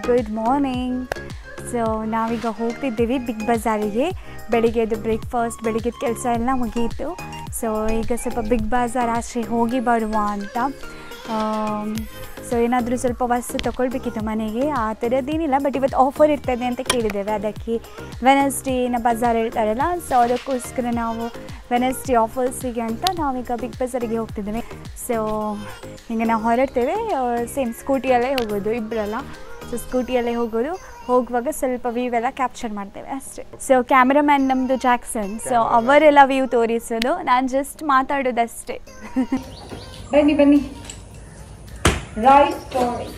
Good morning. So ನಾವೀಗ ಹೋಗ್ತಿದ್ದೀವಿ big ಬಜಾರಿಗೆ. ಬೆಳಿಗ್ಗೆದು breakfast, ಬೆಳಿಗ್ಗೆ ಕೆಲಸ ಎಲ್ಲ ಮುಗಿಯಿತು. ಸೊ ಈಗ ಸ್ವಲ್ಪ ಬಿಗ್ ಬಜಾರ್ ಆಚೆ ಹೋಗಿ ಬರುವ ಅಂತ. ಸೊ ಏನಾದರೂ ಸ್ವಲ್ಪ ವಸ್ತು ತೊಗೊಳ್ಬೇಕಿತ್ತು ಮನೆಗೆ, ಆ ಥರದ್ದೇನಿಲ್ಲ. ಬಟ್ ಇವತ್ತು ಆಫರ್ ಇರ್ತದೆ ಅಂತ ಕೇಳಿದ್ದೇವೆ, ಅದಕ್ಕೆ ವೆನಸ್ಡೇನ ಬಜಾರ್ ಹೇಳ್ತಾರಲ್ಲ, ಸೊ ಅದಕ್ಕೋಸ್ಕರ ನಾವು ವೆನಸ್ಡೇ ಆಫರ್ಸಿಗೆ ಅಂತ ನಾವೀಗ ಬಿಗ್ ಬಜಾರಿಗೆ ಹೋಗ್ತಿದ್ದೇವೆ. ಸೊ ಈಗ ನಾವು ಹೊರಡ್ತೇವೆ, ಸೇಮ್ ಸ್ಕೂಟಿಯಲ್ಲೇ ಹೋಗೋದು, ಇಬ್ಬರಲ್ಲ. ಸೊ ಸ್ಕೂಟಿಯಲ್ಲೇ ಹೋಗುವಾಗ ಸ್ವಲ್ಪ ವ್ಯೂ ಎಲ್ಲ ಕ್ಯಾಪ್ಚರ್ ಮಾಡ್ತೇವೆ ಅಷ್ಟೇ. ಸೊ ಕ್ಯಾಮ್ರಾಮ್ಯಾನ್ ನಮ್ಮದು ಜಾಕ್ಸನ್, ಸೊ ಅವರೆಲ್ಲ ವ್ಯೂ ತೋರಿಸೋದು, ನಾನು ಜಸ್ಟ್ ಮಾತಾಡೋದಷ್ಟೇ. ಬನ್ನಿ ಬನ್ನಿ, ರೈಟ್ ಸ್ಟೋರಿ.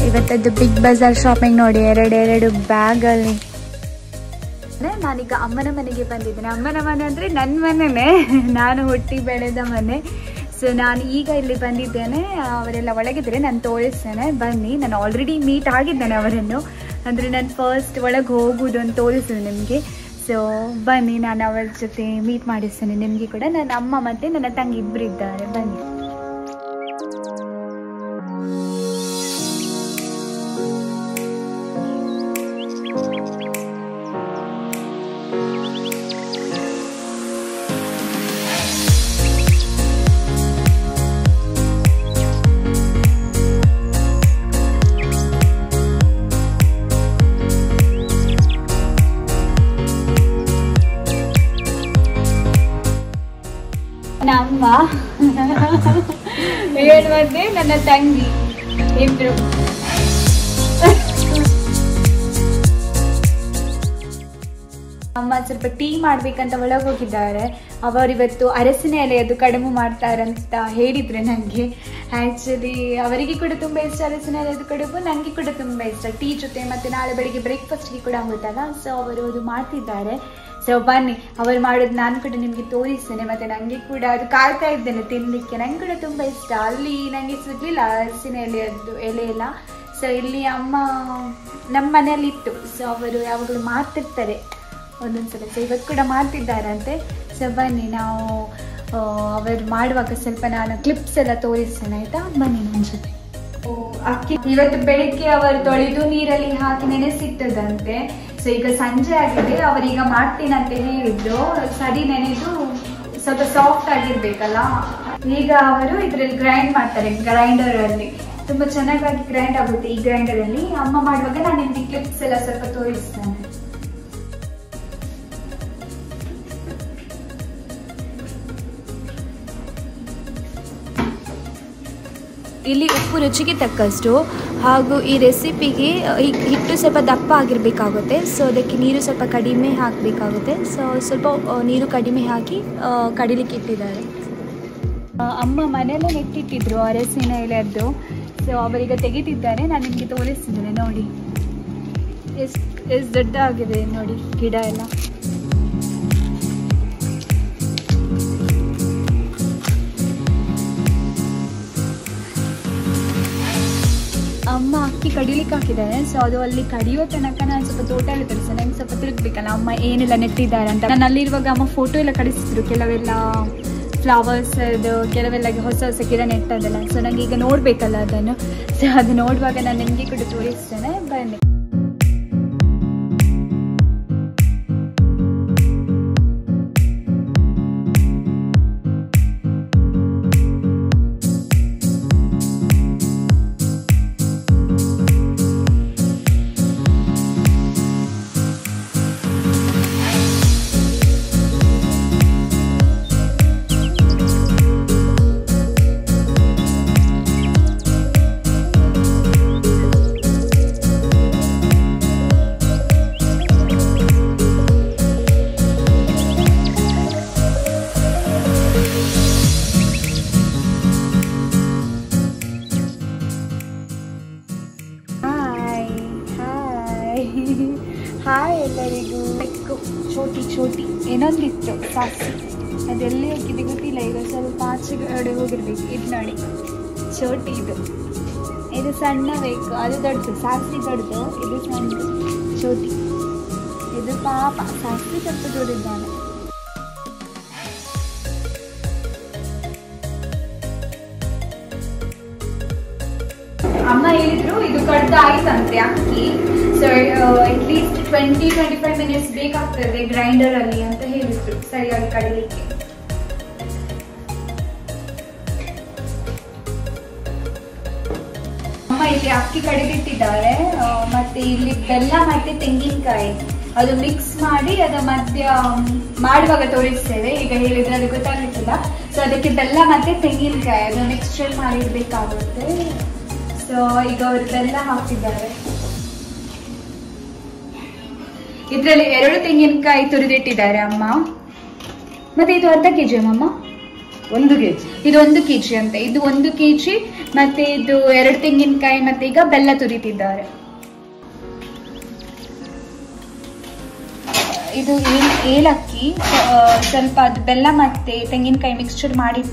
ಇವತ್ತದ್ದು ಬಿಗ್ ಬಜಾರ್ ಶಾಪಿಂಗ್ ನೋಡಿ, ಎರಡು ಬ್ಯಾಗಲ್ಲಿ. ನಾನೀಗ ಅಮ್ಮನ ಮನೆಗೆ ಬಂದಿದ್ದೇನೆ. ಅಮ್ಮನ ಮನೆ ಅಂದರೆ ನನ್ನ ಮನೆಯೇ, ನಾನು ಹುಟ್ಟಿ ಬೆಳೆದ ಮನೆ. ಸೊ ನಾನು ಈಗ ಇಲ್ಲಿ ಬಂದಿದ್ದೇನೆ, ಅವರೆಲ್ಲ ಒಳಗಿದ್ದಾರೆ, ನಾನು ತೋರಿಸ್ತೇನೆ ಬನ್ನಿ. ನಾನು ಆಲ್ರೆಡಿ ಮೀಟ್ ಆಗಿದ್ದೇನೆ ಅವರನ್ನು, ಅಂದರೆ ನಾನು ಫಸ್ಟ್ ಒಳಗೆ ಹೋಗೋದು ಅಂತ ತೋರಿಸ್ತೇನೆ ನಿಮಗೆ. ಸೊ ಬನ್ನಿ, ನಾನು ಅವರ ಜೊತೆ ಮೀಟ್ ಮಾಡಿಸ್ತೇನೆ ನಿಮಗೆ ಕೂಡ. ನನ್ನ ಅಮ್ಮ ಮತ್ತು ನನ್ನ ತಂಗಿ ಇಬ್ಬರು ಇದ್ದಾರೆ, ಬನ್ನಿ. ನಮ್ಮ ಹೇಳುವಂತೆ ನನ್ನ ತಂಗಿ ಇಬ್ರು. ಅಮ್ಮ ಸ್ವಲ್ಪ ಟೀ ಮಾಡ್ಬೇಕಂತ ಒಳಗೆ ಹೋಗಿದ್ದಾರೆ. ಅವರಿವತ್ತು ಅರಸಿನ ಎಲೆಯದು ಕಡುಬು ಮಾಡ್ತಾರಂತ ಹೇಳಿದ್ರೆ ನನಗೆ. ಆ್ಯಕ್ಚುಲಿ ಅವರಿಗೆ ಕೂಡ ತುಂಬ ಇಷ್ಟ ಅರಸಿನ ಎಲೆಯದು ಕಡುಬು, ನನಗೆ ಕೂಡ ತುಂಬ ಇಷ್ಟ ಟೀ ಜೊತೆ, ಮತ್ತು ನಾಳೆ ಬೆಳಿಗ್ಗೆ ಬ್ರೇಕ್ಫಾಸ್ಟ್ಗೆ ಕೂಡ ಆಗುತ್ತಲ್ಲ. ಸೊ ಅವರು ಅದು ಮಾಡ್ತಿದ್ದಾರೆ. ಸೊ ಬನ್ನಿ, ಅವರು ಮಾಡೋದು ನಾನು ಕೂಡ ನಿಮಗೆ ತೋರಿಸ್ತೇನೆ. ಮತ್ತು ನನಗೆ ಕೂಡ ಅದು ಕಾಯ್ತಾ ಇದ್ದೇನೆ ತಿನ್ನಲಿಕ್ಕೆ, ನನಗೆ ಕೂಡ ತುಂಬ ಇಷ್ಟ. ಅಲ್ಲಿ ನನಗೆ ಸಿಗಲಿಲ್ಲ ಅರಸಿನ ಎಲೆ ಎಲ್ಲ. ಸೊ ಇಲ್ಲಿ ಅಮ್ಮ ನಮ್ಮ ಮನೆಯಲ್ಲಿ ಇತ್ತು, ಸೊ ಅವರು ಯಾವಾಗಲೂ ಮಾಡ್ತಿರ್ತಾರೆ ಒಂದೊಂದ್ಸಲ. ಸೊ ಇವತ್ತು ಕೂಡ ಮಾಡ್ತಿದ್ದಾರಂತೆ. ಸೊ ಬನ್ನಿ, ನಾವು ಅವರು ಮಾಡುವಾಗ ಸ್ವಲ್ಪ ನಾನು ಕ್ಲಿಪ್ಸ್ ಎಲ್ಲ ತೋರಿಸ್ತೇನೆ, ಆಯಿತಾ? ಬನ್ನಿ ನನ್ನ ಜೊತೆ. ಅಕ್ಕಿ ಇವತ್ತು ಬೆಳಿಗ್ಗೆ ಅವರು ತೊಳೆದು ನೀರಲ್ಲಿ ಹಾಕಿ ನೆನೆಸಿಟ್ಟದಂತೆ. ಸೊ ಈಗ ಸಂಜೆ ಆಗಿದೆ, ಅವರೀಗ ಮಾಡ್ತೀನಂತ ಹೇಳಿದ್ರು. ಸರಿ ನೆನೆದು ಸ್ವಲ್ಪ ಸಾಫ್ಟ್ ಆಗಿರ್ಬೇಕಲ್ಲ. ಈಗ ಅವರು ಇದರಲ್ಲಿ ಗ್ರೈಂಡ್ ಮಾಡ್ತಾರೆ, ಗ್ರೈಂಡರಲ್ಲಿ. ತುಂಬ ಚೆನ್ನಾಗಿ ಗ್ರೈಂಡ್ ಆಗುತ್ತೆ ಈ ಗ್ರೈಂಡರಲ್ಲಿ. ಅಮ್ಮ ಮಾಡುವಾಗ ನಾನು ನಿಮಗೆ ಕ್ಲಿಪ್ಸ್ ಎಲ್ಲ ಸ್ವಲ್ಪ ತೋರಿಸ್ತೇನೆ. ಇಲ್ಲಿ ಉಪ್ಪು ರುಚಿಗೆ ತಕ್ಕಷ್ಟು, ಹಾಗೂ ಈ ರೆಸಿಪಿಗೆ ಹಿಟ್ಟು ಸ್ವಲ್ಪ ದಪ್ಪ ಆಗಿರಬೇಕಾಗುತ್ತೆ. ಸೊ ಅದಕ್ಕೆ ನೀರು ಸ್ವಲ್ಪ ಕಡಿಮೆ ಹಾಕಬೇಕಾಗುತ್ತೆ. ಸೊ ಸ್ವಲ್ಪ ನೀರು ಕಡಿಮೆ ಹಾಕಿ ಕಡಿಲಿಕ್ಕೆ ಇಟ್ಟಿದ್ದಾರೆ. ಅಮ್ಮ ಮನೆಯಲ್ಲೇ ನೆಟ್ಟಿಟ್ಟಿದ್ರು ಅರಸಿನ ಎಲೆಯದ್ದು. ಸೊ ಅವರೀಗ ತೆಗಿತಿದ್ದಾರೆ. ನಾನು ನಿಮಗೆ ತೋರಿಸ್ತಿದ್ದೇನೆ ನೋಡಿ, ಎಷ್ಟು ದೊಡ್ಡ ಆಗಿದೆ ನೋಡಿ ಗಿಡ ಎಲ್ಲ. ಅಮ್ಮ ಅಕ್ಕಿ ಕಡಿಲಿಕ್ಕೆ ಹಾಕಿದ್ದಾರೆ. ಸೊ ಅದು ಅಲ್ಲಿ ಕಡಿಯೋ ತನಕ ನಾನು ಸ್ವಲ್ಪ ತೋಟ ಎಲ್ಲ ತೋರಿಸ್ತೇನೆ. ನಂಗೆ ಸ್ವಲ್ಪ ತಿರುಗ್ಬೇಕಲ್ಲ ಅಮ್ಮ ಏನೆಲ್ಲ ನೆಟ್ಟಿದ್ದಾರೆ ಅಂತ. ನಾನು ಅಲ್ಲಿರುವಾಗ ಅಮ್ಮ ಫೋಟೋ ಎಲ್ಲ ಕಳಿಸಿದ್ರು, ಕೆಲವೆಲ್ಲ ಫ್ಲವರ್ಸ್ ಅದು, ಕೆಲವೆಲ್ಲ ಹೊಸ ಹೊಸ ಗಿಡ ನೆಟ್ಟದಲ್ಲ. ಸೊ ನನಗೆ ಈಗ ನೋಡಬೇಕಲ್ಲ ಅದನ್ನು. ಸೊ ಅದು ನೋಡುವಾಗ ನಾನು ನಿಮಗೆ ಕೂಡ ತೋರಿಸ್ತೇನೆ, ಬನ್ನಿ. ಹಾಯ್ ಎಲ್ಲರಿಗೂ. ಬೆಕ್ಕು ಚೋಟಿ ಏನೊಂದಿತ್ತು ಸಾಸಿ, ಅದೆಲ್ಲಿ ಹೋಗಿದೆ ಗೊತ್ತಿಲ್ಲ. ಈಗ ಸ್ವಲ್ಪ ಆಚೆಗಡೆ ಹೋಗಿರ್ಬೇಕು. ಇದು ನೋಡಿ ಚೋಟಿ, ಇದು ಸಣ್ಣ ಬೇಕು, ಅದು ದೊಡ್ಡದು. ಸಾಸಿ ದೊಡ್ಡದು, ಇದು ಸಣ್ಣ ಚೋಟಿ. ಇದು ಪಾಪ ಸಾಸಿ ಸ್ವಲ್ಪ ದೊಡ್ಡಿದ್ದಾನೆ. ಅಮ್ಮ ಹೇಳಿದ್ರು ಇದು ಕಡ್ದಾಯ್ತಂತೆ ಅಕ್ಕಿ. ಸೊ ಅಟ್ಲೀಸ್ಟ್ 20-25 ಮಿನಿಟ್ಸ್ ಬೇಕಾಗ್ತದೆ ಗ್ರೈಂಡರ್ ಅಲ್ಲಿ ಅಂತ ಹೇಳಿದ್ರು ಸರಿಯಾಗಿ ಕಡಿಲಿಕ್ಕೆ. ಅಮ್ಮ ಇಲ್ಲಿ ಅಕ್ಕಿ ಕಡಿದಿಟ್ಟಿದ್ದಾರೆ. ಮತ್ತೆ ಇಲ್ಲಿ ಬೆಲ್ಲ ಮತ್ತೆ ತೆಂಗಿನಕಾಯಿ ಅದು ಮಿಕ್ಸ್ ಮಾಡಿ ಅದು ಮಧ್ಯ ಮಾಡುವಾಗ ತೋರಿಸ್ತೇವೆ. ಈಗ ಹೇಳಿದ್ರೆ ಅದು ಗೊತ್ತಾಗ್ಲಿಕ್ಕಿಲ್ಲ. ಸೊ ಅದಕ್ಕೆ ಬೆಲ್ಲ ಮತ್ತೆ ತೆಂಗಿನಕಾಯಿ ಅದು ಮಿಕ್ಸ್ಚರ್ ಮಾಡಿರ್ಬೇಕಾಗುತ್ತೆ. ಸೊ ಈಗ ಅವರು ಬೆಲ್ಲ ಹಾಕ್ತಿದ್ದಾರೆ. ಇದರಲ್ಲಿ 2 ತೆಂಗಿನಕಾಯಿ ತುರಿದಿಟ್ಟಿದ್ದಾರೆ ಅಮ್ಮ. ಮತ್ತೆ ಇದು ಅರ್ಧ ಕೆಜಿ ಅಮ್ಮ? 1 kg. ಇದು 1 kg ಅಂತೆ. ಇದು 1 kg. ಮತ್ತೆ ಇದು 2 ತೆಂಗಿನಕಾಯಿ ಮತ್ತೆ ಈಗ ಬೆಲ್ಲ ತುರಿತಿದ್ದಾರೆ. ಇದು ಏಲಕ್ಕಿ, ಸ್ವಲ್ಪ ಅದು ಬೆಲ್ಲ ಮತ್ತೆ ತೆಂಗಿನಕಾಯಿ ಮಿಕ್ಸ್ಚರ್ ಮಾಡಿ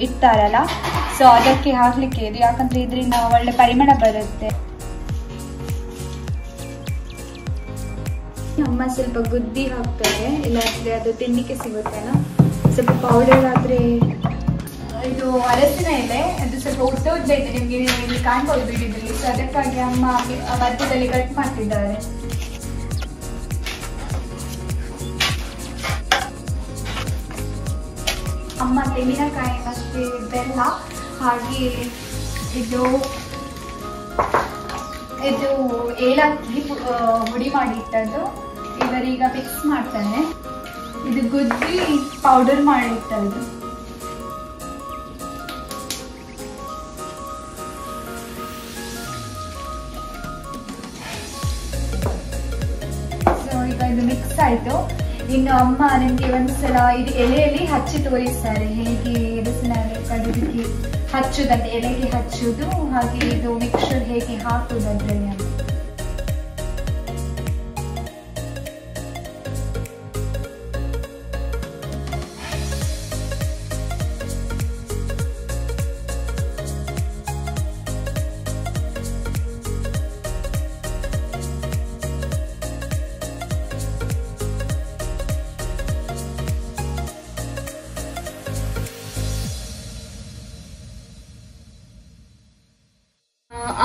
ಇಡ್ತಾರಲ್ಲ, ಸೊ ಅದಕ್ಕೆ ಹಾಕ್ಲಿಕ್ಕೆ ಇದು. ಯಾಕಂದ್ರೆ ಇದರಿಂದ ಒಳ್ಳೆ ಪರಿಮಳ ಬರುತ್ತೆ. ಅಮ್ಮ ಸ್ವಲ್ಪ ಗುದ್ದಿ ಹಾಕ್ತಾರೆ, ಇಲ್ಲಾಂದ್ರೆ ಅದು ತಿನ್ನಿಕ್ಕೆ ಸಿಗುತ್ತಲ್ಲ. ಸ್ವಲ್ಪ ಪೌಡರ್ ಆದ್ರೆ ಇದು ಅರಸಿನ ಎಲೆ, ಅದು ಸ್ವಲ್ಪ ಉದ್ದ ಇದೆ, ನಿಮ್ಗೆ ಇಲ್ಲಿ ಕಾಣ್ಬೋದು ಬಿಡಿದ್ರಲ್ಲಿ. ಸೊ ಅದಕ್ಕಾಗಿ ಅಮ್ಮ ಮಧ್ಯದಲ್ಲಿ ಕಟ್ ಮಾಡ್ತಿದ್ದಾರೆ. ಅಮ್ಮ ತೆಂಗಿನಕಾಯಿ ಮತ್ತೆ ಬೆಲ್ಲ ಹಾಗೆ ಇದು ಏಲಕ್ಕಿ ಹುಡಿ ಮಾಡಿ ಇಟ್ಟದ್ದು ಇವರೀಗ ಮಿಕ್ಸ್ ಮಾಡ್ತಾನೆ. ಇದು ಗುದ್ದಿ ಪೌಡರ್ ಮಾಡಿ ಇಟ್ಟದ್ದು. ಸೊ ಈಗ ಇದು ಮಿಕ್ಸ್ ಆಯ್ತು. ಇನ್ನು ಅಮ್ಮ ನನಗೆ ಒಂದ್ಸಲ ಇದು ಎಲೆಯಲ್ಲಿ ಹಚ್ಚಿ ತೋರಿಸ್ತಾರೆ, ಹೇಗೆ ಅರಸಿನ ಎಲೆ ಕಡಿಲಿಕ್ಕೆ ಹಚ್ಚುದಂತೆ, ಎಲೆಗೆ ಹಚ್ಚುದು, ಹಾಗೆ ಇದು ಮಿಕ್ಸ್ಚರ್ ಹೇಗೆ ಹಾಕುದು ಅದ್ರಲ್ಲಿ ಅಂತ.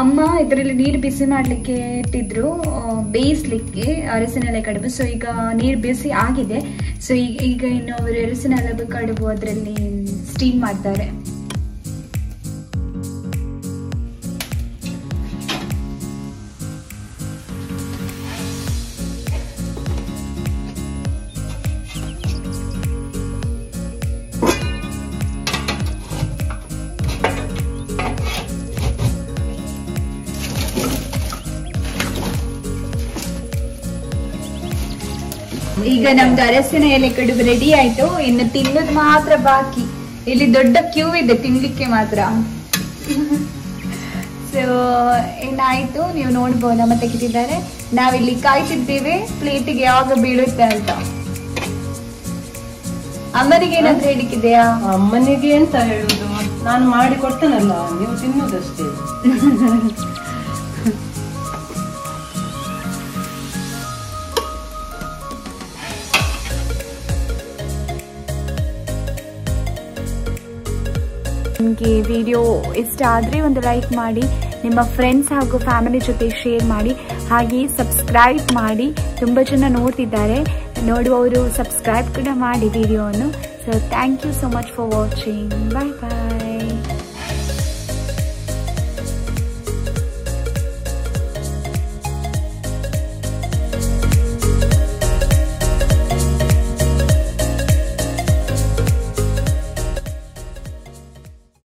ಅಮ್ಮ ಇದರಲ್ಲಿ ನೀರು ಬಿಸಿ ಮಾಡಲಿಕ್ಕೆ ಇಟ್ಟಿದ್ರು, ಬೇಯಿಸ್ಲಿಕ್ಕೆ ಅರಸಿನ ಎಲೆ ಕಡುಬು. ಸೊ ಈಗ ನೀರು ಬಿಸಿ ಆಗಿದೆ. ಸೊ ಈಗ ಇನ್ನು ಅವರು ಅರಸಿನ ಎಲೆ ಕಡುಬು ಅದರಲ್ಲಿ ಸ್ಟೀಮ್ ಮಾಡ್ತಾರೆ. ಈಗ ನಮ್ದು ಅರಸಿನ ಎಲೆ ಕಡುಬು ರೆಡಿ ಆಯ್ತು. ಇನ್ನು ತಿನ್ನೋದು ಮಾತ್ರ ಬಾಕಿ. ಇಲ್ಲಿ ದೊಡ್ಡ ಕ್ಯೂ ಇದೆ ತಿನ್ಲಿಕ್ಕೆ ಮಾತ್ರ. ಸೊ ಏನಾಯ್ತು ನೀವು ನೋಡ್ಬೋದು, ನಮ್ಮ ತೆಗೆದಿದ್ದಾರೆ. ನಾವಿಲ್ಲಿ ಕಾಯ್ತಿದ್ದೇವೆ ಪ್ಲೇಟಿಗೆ ಯಾವಾಗ ಬೀಳುತ್ತೆ ಅಂತ. ಅಮ್ಮನಿಗೆ ಏನಾದ್ರು ಹೇಳಿಕ್ಕಿದೆಯಾ? ಅಮ್ಮನಿಗೆ ಎಂತ ಹೇಳುದು, ನಾನು ಮಾಡಿ ಕೊಡ್ತೇನಲ್ಲ, ನೀವು ತಿನ್ನುದಷ್ಟೇ. ನಿಮಗೆ ವಿಡಿಯೋ ಇಷ್ಟ ಆದರೆ ಒಂದು ಲೈಕ್ ಮಾಡಿ, ನಿಮ್ಮ ಫ್ರೆಂಡ್ಸ್ ಹಾಗೂ ಫ್ಯಾಮಿಲಿ ಜೊತೆ ಶೇರ್ ಮಾಡಿ, ಹಾಗೆ ಸಬ್ಸ್ಕ್ರೈಬ್ ಮಾಡಿ. ತುಂಬ ಜನ ನೋಡ್ತಿದ್ದಾರೆ, ನೋಡುವವರು ಸಬ್ಸ್ಕ್ರೈಬ್ ಕೂಡ ಮಾಡಿ ವಿಡಿಯೋವನ್ನು. So thank you so much for watching. Bye bye.